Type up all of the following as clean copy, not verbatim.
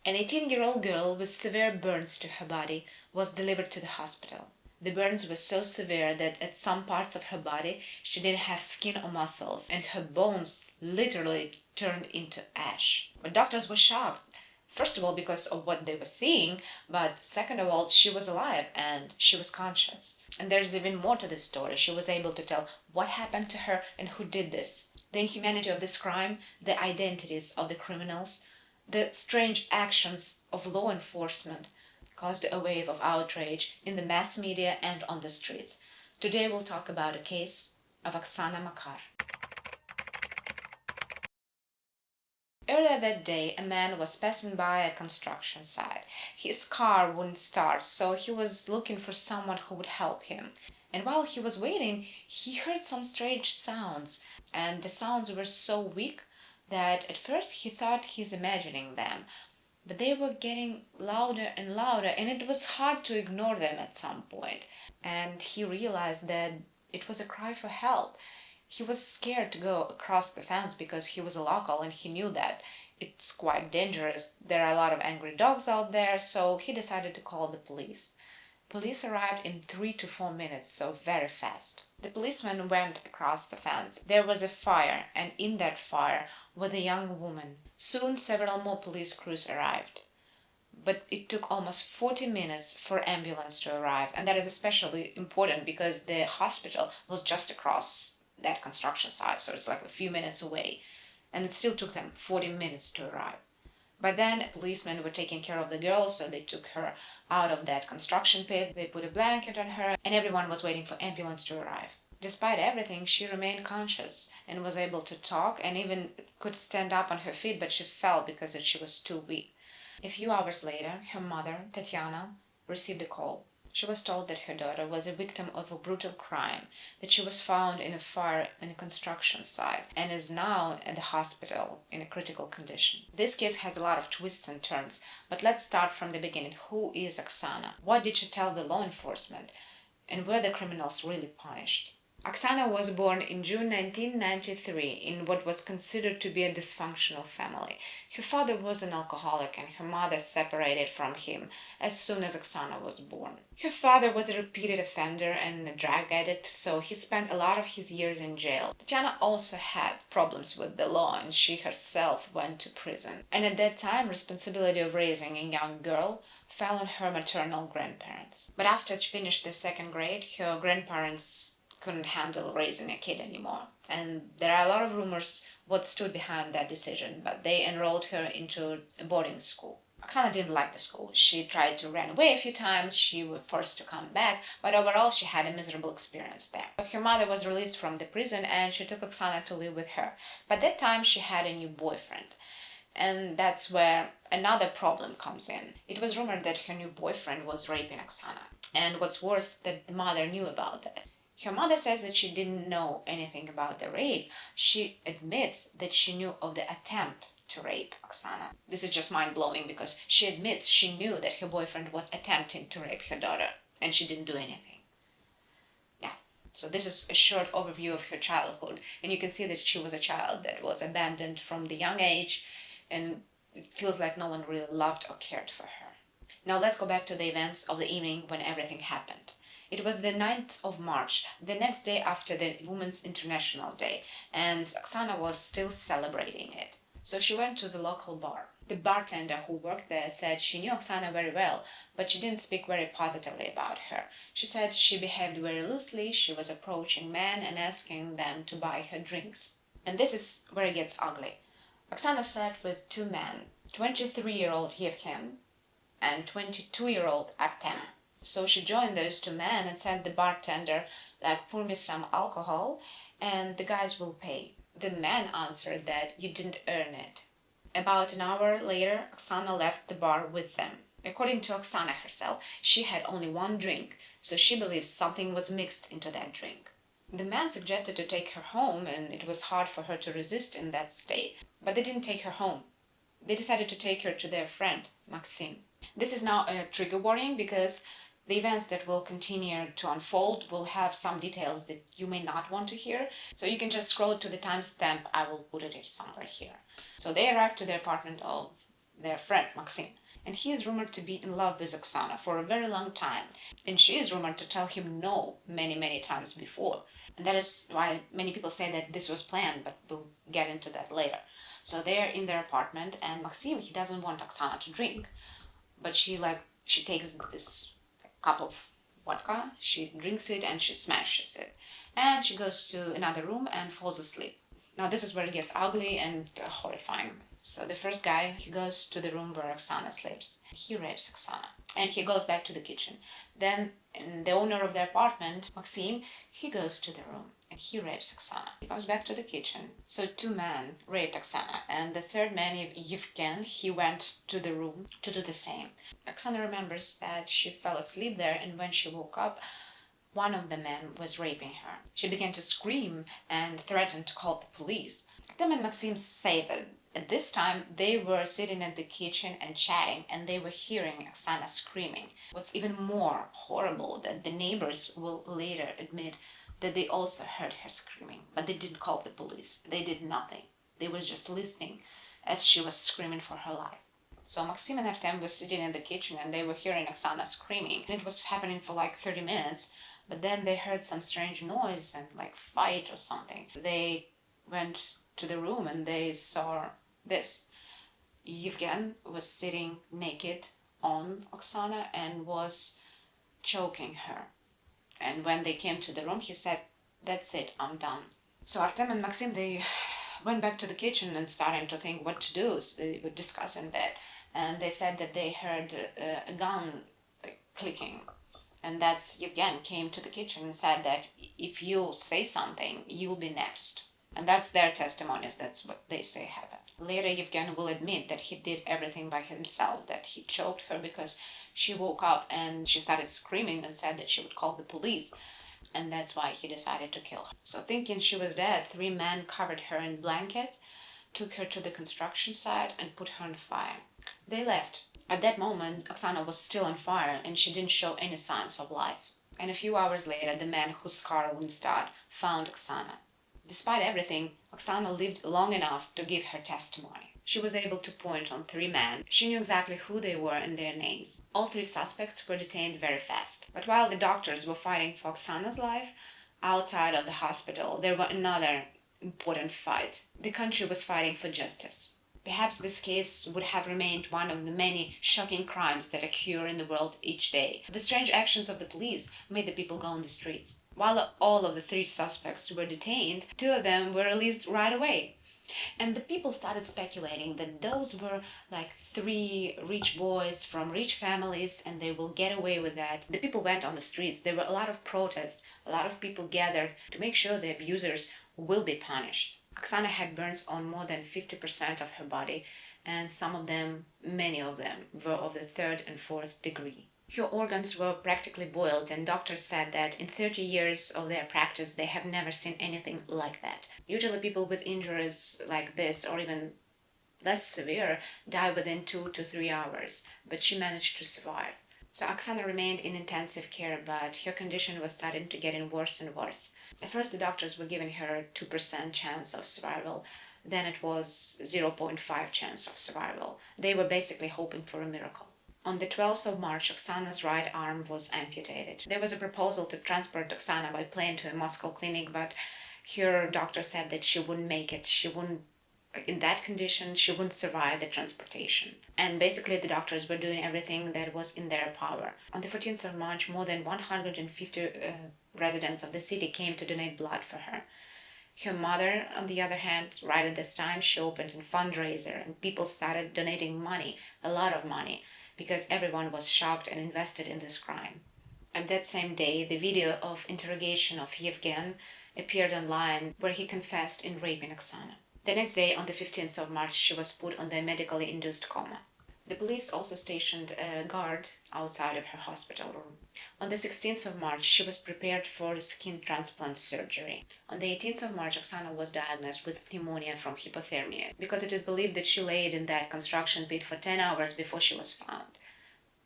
An 18-year-old girl with severe burns to her body was delivered to the hospital. The burns were so severe that at some parts of her body she didn't have skin or muscles, and her bones literally turned into ash. But doctors were shocked. First of all, because of what they were seeing, but second of all, she was alive and she was conscious. And there's even more to this story. She was able to tell what happened to her and who did this. The inhumanity of this crime, the identities of the criminals, the strange actions of law enforcement caused a wave of outrage in the mass media and on the streets. Today we'll talk about a case of Oksana Makar. Earlier that day, a man was passing by a construction site. His car wouldn't start, so he was looking for someone who would help him. And while he was waiting, he heard some strange sounds, and the sounds were so weak that at first he thought he's imagining them. But they were getting louder and louder, and it was hard to ignore them at some point. And he realized that it was a cry for help. He was scared to go across the fence because he was a local and he knew that it's quite dangerous. There are a lot of angry dogs out there, so he decided to call the police. Police arrived in 3 to 4 minutes, so very fast. The policeman went across the fence. There was a fire, and in that fire was a young woman. Soon several more police crews arrived. But it took almost 40 minutes for ambulance to arrive, and that is especially important because the hospital was just across that construction site, so it's like a few minutes away, and it still took them 40 minutes to arrive. By then, policemen were taking care of the girl, so they took her out of that construction pit, they put a blanket on her, and everyone was waiting for ambulance to arrive. Despite everything, she remained conscious and was able to talk and even could stand up on her feet, but she fell because she was too weak. A few hours later, her mother, Tatiana, received a call. She was told that her daughter was a victim of a brutal crime, that she was found in a fire in a construction site and is now at the hospital in a critical condition. This case has a lot of twists and turns, but let's start from the beginning. Who is Oksana? What did she tell the law enforcement? And were the criminals really punished? Oksana was born in June 1993 in what was considered to be a dysfunctional family. Her father was an alcoholic and her mother separated from him as soon as Oksana was born. Her father was a repeated offender and a drug addict, so he spent a lot of his years in jail. Tatiana also had problems with the law and she herself went to prison. And at that time, responsibility of raising a young girl fell on her maternal grandparents. But after she finished the second grade, her grandparents couldn't handle raising a kid anymore. And there are a lot of rumors what stood behind that decision, but they enrolled her into a boarding school. Oksana didn't like the school. She tried to run away a few times, she was forced to come back, but overall she had a miserable experience there. Her mother was released from the prison and she took Oksana to live with her. But that time she had a new boyfriend. And that's where another problem comes in. It was rumored that her new boyfriend was raping Oksana. And what's worse, that the mother knew about that. Her mother says that she didn't know anything about the rape. She admits that she knew of the attempt to rape Oksana. This is just mind-blowing because she admits she knew that her boyfriend was attempting to rape her daughter and she didn't do anything. Yeah, so this is a short overview of her childhood, and you can see that she was a child that was abandoned from the young age, and it feels like no one really loved or cared for her. Now let's go back to the events of the evening when everything happened. It was the 9th of March, the next day after the Women's International Day, and Oksana was still celebrating it. So she went to the local bar. The bartender who worked there said she knew Oksana very well, but she didn't speak very positively about her. She said she behaved very loosely, she was approaching men and asking them to buy her drinks. And this is where it gets ugly. Oksana sat with two men, 23-year-old Yevhen and 22-year-old Artem. So she joined those two men and said the bartender, like, pour me some alcohol and the guys will pay. The man answered that you didn't earn it. About an hour later, Oksana left the bar with them. According to Oksana herself, she had only one drink, so she believes something was mixed into that drink. The man suggested to take her home, and it was hard for her to resist in that state. But they didn't take her home. They decided to take her to their friend, Maxim. This is now a trigger warning because the events that will continue to unfold will have some details that you may not want to hear, so you can just scroll to the timestamp. I will put it somewhere here. So they arrived to the apartment of their friend Maxim. And he is rumored to be in love with Oksana for a very long time. And she is rumored to tell him no many, many times before. And that is why many people say that this was planned, but we'll get into that later. So they're in their apartment, and Maxim, he doesn't want Oksana to drink. But she takes this cup of vodka, she drinks it and she smashes it. And she goes to another room and falls asleep. Now this is where it gets ugly and horrifying. So the first guy, he goes to the room where Oksana sleeps. He rapes Oksana. And he goes back to the kitchen. Then the owner of the apartment, Maxim, he goes to the room and he rapes Oksana. He comes back to the kitchen. So two men raped Oksana. And the third man, Yevgen, he went to the room to do the same. Oksana remembers that she fell asleep there, and when she woke up, one of the men was raping her. She began to scream and threatened to call the police. Artem and Maxim say that at this time, they were sitting in the kitchen and chatting, and they were hearing Oksana screaming. What's even more horrible, that the neighbors will later admit that they also heard her screaming, but they didn't call the police. They did nothing. They were just listening as she was screaming for her life. So Maxim and Artem were sitting in the kitchen, and they were hearing Oksana screaming. And it was happening for like 30 minutes, but then they heard some strange noise and like fight or something. They went to the room and they saw this. Yevgen was sitting naked on Oksana and was choking her. And when they came to the room, he said, "That's it, I'm done." So Artem and Maxim, they went back to the kitchen and started to think what to do. So they were discussing that. And they said that they heard a gun clicking. And that's Yevgen came to the kitchen and said that if you say something, you'll be next. And that's their testimonies. That's what they say happened. Later, Yevgen will admit that he did everything by himself, that he choked her because she woke up and she started screaming and said that she would call the police. And that's why he decided to kill her. So thinking she was dead, 3 men covered her in blanket, took her to the construction site and put her on fire. They left. At that moment, Oksana was still on fire and she didn't show any signs of life. And a few hours later, the man whose car wouldn't start found Oksana. Despite everything, Oksana lived long enough to give her testimony. She was able to point on 3 men. She knew exactly who they were and their names. All 3 suspects were detained very fast. But while the doctors were fighting for Oksana's life, outside of the hospital, there was another important fight. The country was fighting for justice. Perhaps this case would have remained one of the many shocking crimes that occur in the world each day. The strange actions of the police made the people go on the streets. While all of the 3 suspects were detained, 2 of them were released right away. And the people started speculating that those were like 3 rich boys from rich families and they will get away with that. The people went on the streets. There were a lot of protests. A lot of people gathered to make sure the abusers will be punished. Oksana had burns on more than 50% of her body, and some of them, many of them, were of the 3rd and 4th degree. Her organs were practically boiled, and doctors said that in 30 years of their practice, they have never seen anything like that. Usually people with injuries like this, or even less severe, die within 2 to 3 hours, but she managed to survive. So Oksana remained in intensive care, but her condition was starting to get worse and worse. At first, the doctors were giving her a 2% chance of survival. Then it was 0.5 chance of survival. They were basically hoping for a miracle. On the 12th of March, Oksana's right arm was amputated. There was a proposal to transport Oksana by plane to a Moscow clinic, but her doctor said that she wouldn't make it. In that condition, she wouldn't survive the transportation. And basically, the doctors were doing everything that was in their power. On the 14th of March, more than 150 residents of the city came to donate blood for her. Her mother, on the other hand, right at this time, she opened a fundraiser and people started donating money, a lot of money, because everyone was shocked and invested in this crime. At that same day, the video of interrogation of Yevgen appeared online where he confessed in raping Oksana. The next day, on the 15th of March, she was put on the medically induced coma. The police also stationed a guard outside of her hospital room. On the 16th of March, she was prepared for skin transplant surgery. On the 18th of March, Oksana was diagnosed with pneumonia from hypothermia, because it is believed that she laid in that construction pit for 10 hours before she was found.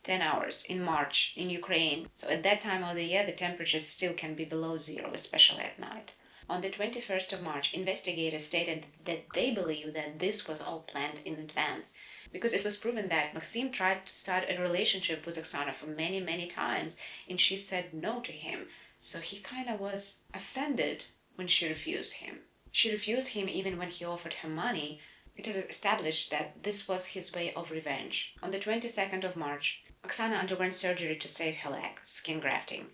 10 hours in March in Ukraine. So at that time of the year, the temperatures still can be below 0, especially at night. On the 21st of March, investigators stated that they believe that this was all planned in advance, because it was proven that Maxim tried to start a relationship with Oksana for many, many times, and she said no to him. So he kind of was offended when she refused him. She refused him even when he offered her money. It is established that this was his way of revenge. On the 22nd of March, Oksana underwent surgery to save her leg, skin grafting.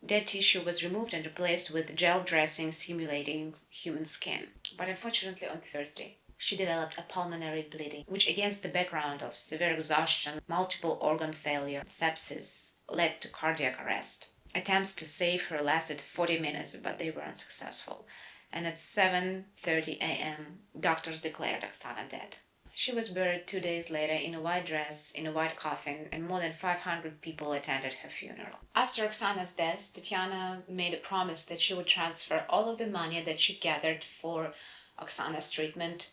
Dead tissue was removed and replaced with gel dressing simulating human skin. But unfortunately, on Thursday, she developed a pulmonary bleeding, which, against the background of severe exhaustion, multiple organ failure, sepsis, led to cardiac arrest. Attempts to save her lasted 40 minutes, but they were unsuccessful. And at 7:30 a.m., doctors declared Oksana dead. She was buried 2 days later in a white dress, in a white coffin, and more than 500 people attended her funeral. After Oksana's death, Tatiana made a promise that she would transfer all of the money that she gathered for Oksana's treatment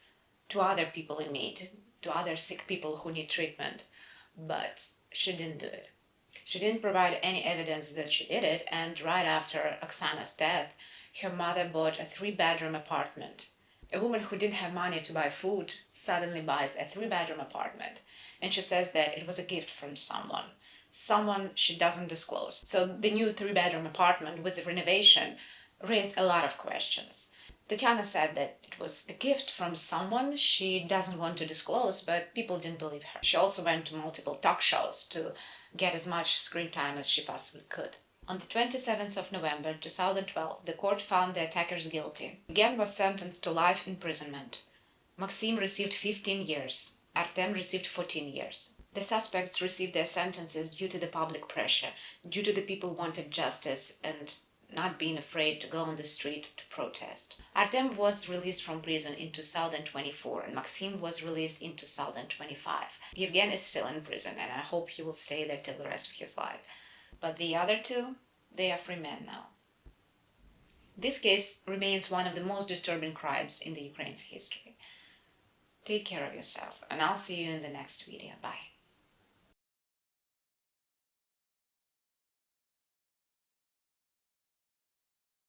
to other people in need, to other sick people who need treatment. But she didn't do it. She didn't provide any evidence that she did it, and right after Oksana's death, her mother bought a 3-bedroom apartment. A woman who didn't have money to buy food suddenly buys a 3-bedroom apartment, and she says that it was a gift from someone she doesn't disclose. So the new 3-bedroom apartment with the renovation raised a lot of questions. Tatiana said that it was a gift from someone she doesn't want to disclose, but people didn't believe her. She also went to multiple talk shows to get as much screen time as she possibly could. On the 27th of November 2012, the court found the attackers guilty. Evgen was sentenced to life imprisonment. Maxim received 15 years. Artem received 14 years. The suspects received their sentences due to the public pressure, due to the people wanted justice and not being afraid to go on the street to protest. Artem was released from prison in 2024 and Maxim was released in 2025. Evgen is still in prison and I hope he will stay there till the rest of his life. But the other two, they are free men now. This case remains one of the most disturbing crimes in the Ukraine's history. Take care of yourself, and I'll see you in the next video. Bye.